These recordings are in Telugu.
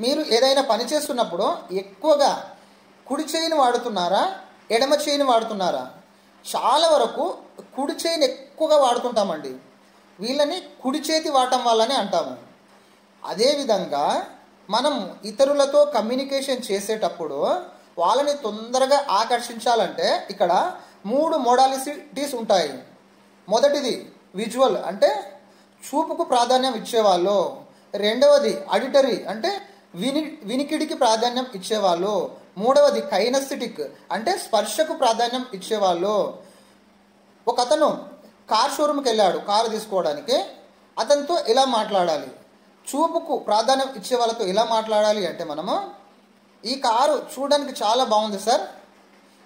మీరు ఏదైనా పని చేస్తున్నప్పుడు ఎక్కువగా కుడి చేయిని వాడుతున్నారా, ఎడమ చేయిని వాడుతున్నారా? చాలా వరకు కుడి చేయిని ఎక్కువగా వాడుతుంటామండి. వీళ్ళని కుడి చేతి వాడటం వల్లనే అంటాము. అదేవిధంగా మనం ఇతరులతో కమ్యూనికేషన్ చేసేటప్పుడు వాళ్ళని తొందరగా ఆకర్షించాలంటే ఇక్కడ 3 మోడాలిటీస్ ఉంటాయి. మొదటిది విజువల్ అంటే చూపుకు ప్రాధాన్యం ఇచ్చేవాళ్ళు. రెండవది ఆడిటరీ అంటే వినికిడికి ప్రాధాన్యం ఇచ్చేవాళ్ళు. మూడవది కైనస్థెటిక్ అంటే స్పర్శకు ప్రాధాన్యం ఇచ్చేవాళ్ళు. ఒక అతను కార్ షోరూమ్కి వెళ్ళాడు కారు తీసుకోవడానికి. అతనితో ఎలా మాట్లాడాలి? చూపుకు ప్రాధాన్యం ఇచ్చే వాళ్ళతో ఎలా మాట్లాడాలి అంటే మనము, ఈ కారు చూడడానికి చాలా బాగుంది సార్,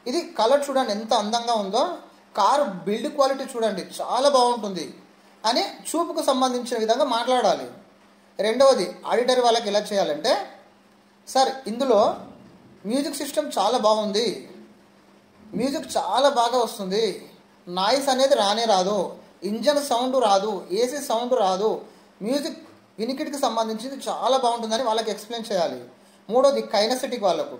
ఇది కలర్ చూడండి ఎంత అందంగా ఉందో, కారు బిల్డ్ క్వాలిటీ చూడండి చాలా బాగుంటుంది అని చూపుకు సంబంధించిన విధంగా మాట్లాడాలి. రెండవది ఆడిటరీ వాళ్ళకి ఎలా చేయాలంటే, సార్ ఇందులో మ్యూజిక్ సిస్టమ్ చాలా బాగుంది, మ్యూజిక్ చాలా బాగా వస్తుంది, నాయిస్ అనేది రానే రాదు, ఇంజన్ సౌండ్ రాదు, ఏసీ సౌండ్ రాదు, మ్యూజిక్ వినికిడికి సంబంధించింది చాలా బాగుంటుందని వాళ్ళకి ఎక్స్ప్లెయిన్ చేయాలి. మూడోది కైనస్థెటిక్ వాళ్ళకు,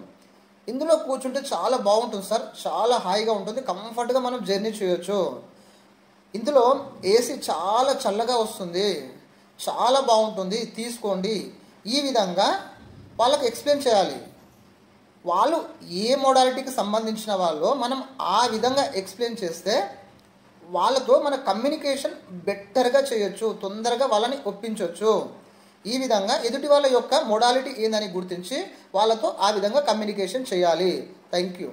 ఇందులో కూర్చుంటే చాలా బాగుంటుంది సార్, చాలా హాయిగా ఉంటుంది, కంఫర్ట్గా మనం జర్నీ చేయొచ్చు, ఇందులో ఏసీ చాలా చల్లగా వస్తుంది, చాలా బాగుంటుంది తీసుకోండి. ఈ విధంగా వాళ్ళకి ఎక్స్ప్లెయిన్ చేయాలి. వాళ్ళు ఏ మోడాలిటీకి సంబంధించిన వాళ్ళు మనం ఆ విధంగా ఎక్స్ప్లెయిన్ చేస్తే వాళ్ళతో మన కమ్యూనికేషన్ బెటర్గా చేయొచ్చు, తొందరగా వాళ్ళని ఒప్పించవచ్చు. ఈ విధంగా ఎదుటి వాళ్ళ యొక్క మోడాలిటీ ఏందని గుర్తించి వాళ్ళతో ఆ విధంగా కమ్యూనికేషన్ చేయాలి. Thank you.